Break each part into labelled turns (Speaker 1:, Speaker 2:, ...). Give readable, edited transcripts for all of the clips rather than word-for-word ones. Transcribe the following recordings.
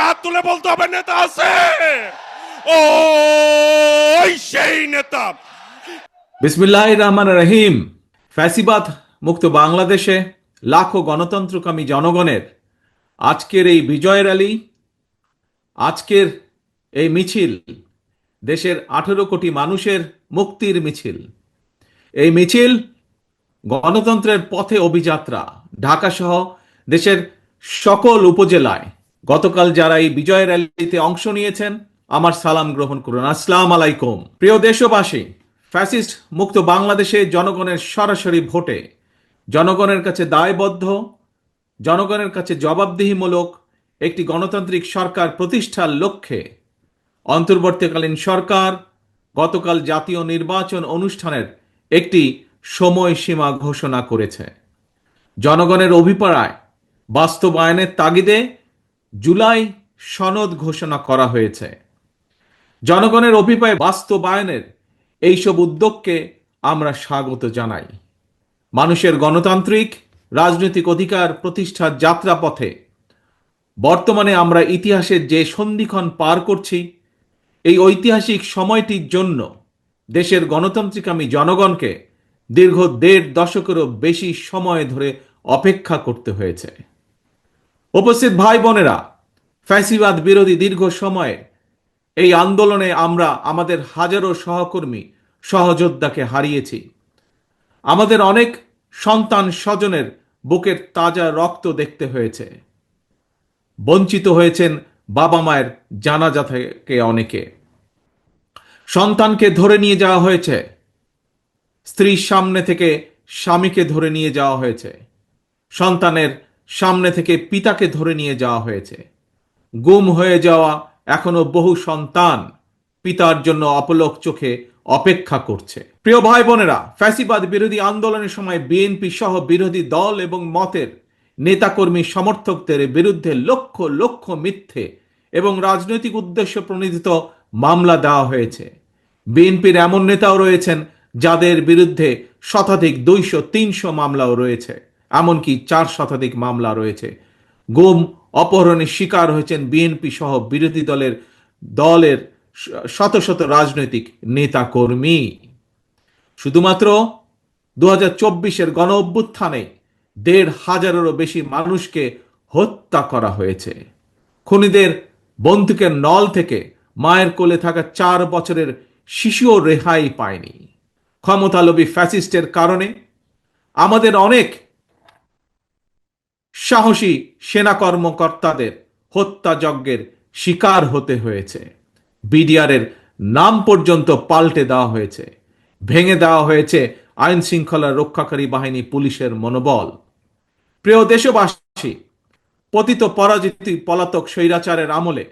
Speaker 1: হাত তুলে বলতে হবে নেতা আছে, ও সেই নেতা।
Speaker 2: বিসমিল্লাহির রহমানির রহিম। ফ্যাসিবাদ মুক্ত বাংলাদেশে লাখো গণতন্ত্রকামী জনগণের আজকের এই বিজয় র্যালি, আজকের এই মিছিল দেশের 18 কোটি মানুষের মুক্তির মিছিল। এই মিছিল গণতন্ত্রের পথে অভিযাত্রা। ঢাকা সহ দেশের সকল উপজেলায় গতকাল যারা এই বিজয় র্যালিতে অংশ নিয়েছেন, আমার সালাম গ্রহণ করুন। আসসালাম আলাইকুম। প্রিয় দেশবাসী, ফ্যাসিস্ট মুক্ত বাংলাদেশে জনগণের সরাসরি ভোটে জনগণের কাছে দায়বদ্ধ, জনগণের কাছে জবাবদিহিমূলক একটি গণতান্ত্রিক সরকার প্রতিষ্ঠার লক্ষ্যে অন্তর্বর্তীকালীন সরকার গতকাল জাতীয় নির্বাচন অনুষ্ঠানের একটি সময়সীমা ঘোষণা করেছে। জনগণের অভিপ্রায় বাস্তবায়নের তাগিদে জুলাই সনদ ঘোষণা করা হয়েছে। জনগণের অভিপ্রায় বাস্তবায়নের এইসব উদ্যোগকে আমরা স্বাগত জানাই। মানুষের গণতান্ত্রিক রাজনৈতিক অধিকার প্রতিষ্ঠার যাত্রাপথে বর্তমানে আমরা ইতিহাসের যে সন্ধিক্ষণ পার করছি, এই ঐতিহাসিক সময়টির জন্য দেশের গণতান্ত্রিকামী জনগণকে দীর্ঘ 1.5 দশকেরও বেশি সময় ধরে অপেক্ষা করতে হয়েছে। উপস্থিত ভাই বোনেরা, ফ্যাসিবাদ বিরোধী দীর্ঘ সময়ে এই আন্দোলনে আমরা আমাদের হাজারো সহকর্মী সহযোদ্ধাকে হারিয়েছি। আমাদের অনেক সন্তান স্বজনের বুকের তাজা রক্ত দেখতে হয়েছে। বঞ্চিত হয়েছেন বাবা মায়ের জানাজা থেকে অনেকে। সন্তানকে ধরে নিয়ে যাওয়া হয়েছে, স্ত্রীর সামনে থেকে স্বামীকে ধরে নিয়ে যাওয়া হয়েছে, সন্তানের সামনে থেকে পিতাকে ধরে নিয়ে যাওয়া হয়েছে। গুম হয়ে যাওয়া এখনো বহু সন্তান পিতার জন্য অপলক চোখে অপেক্ষা করছে। প্রিয় ভাই বোনেরা, ফ্যাসিবাদ বিরোধী আন্দোলনের সময় বিএনপি সহ বিরোধী দল এবং মতের নেতাকর্মী সমর্থকদের বিরুদ্ধে লক্ষ লক্ষ মিথ্যে এবং রাজনৈতিক উদ্দেশ্য প্রণোদিত মামলা দেওয়া হয়েছে। বিএনপির এমন নেতাও রয়েছেন যাদের বিরুদ্ধে শতাধিক 200-300 মামলাও রয়েছে, এমনকি 4 শতাধিক মামলা রয়েছে। গুম অপহরণের শিকার হয়েছেন বিএনপি সহ বিরোধী দলের শত শত রাজনৈতিক নেতা কর্মী। শুধুমাত্র 2024-এর গণ অভ্যুত্থানে 1,500-এরও বেশি মানুষকে হত্যা করা হয়েছে। খুনিদের বন্দুকের নল থেকে মায়ের কোলে থাকা 4 বছরের শিশুও রেহাই পায়নি। ক্ষমতালোভী ফ্যাসিস্টের কারণে আমাদের অনেক সাহসী সেনা কর্মকর্তাদের হত্যাযজ্ঞের শিকার হতে হয়েছে। বিডিআরের নাম পর্যন্ত পাল্টে দেওয়া হয়েছে। ভেঙে দেওয়া হয়েছে আইন শৃঙ্খলা রক্ষাকারী বাহিনী পুলিশের মনোবল। প্রিয় দেশবাসী, পতিত পরাজিত পলাতক স্বৈরাচারের আমলে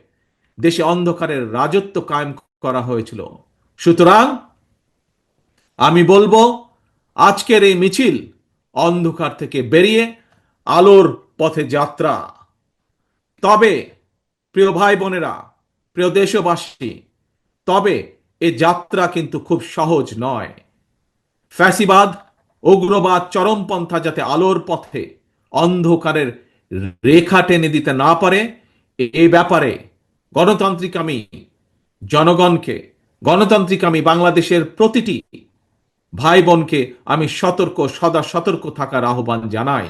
Speaker 2: দেশে অন্ধকারের রাজত্ব কায়েম করা হয়েছিল। সুতরাং আমি বলবো, আজকের এই মিছিল অন্ধকার থেকে বেরিয়ে আলোর পথে যাত্রা। তবে প্রিয় ভাই বোনেরা, প্রিয় দেশবাসী, তবে এ যাত্রা কিন্তু খুব সহজ নয়। ফ্যাসিবাদ, উগ্রবাদ, চরমপন্থা যাতে আলোর পথে অন্ধকারের রেখা টেনে দিতে না পারে, এই ব্যাপারে গণতান্ত্রিকামী জনগণকে, গণতান্ত্রিকামী বাংলাদেশের প্রতিটি ভাই বোনকে আমি সদা সতর্ক থাকার আহ্বান জানাই।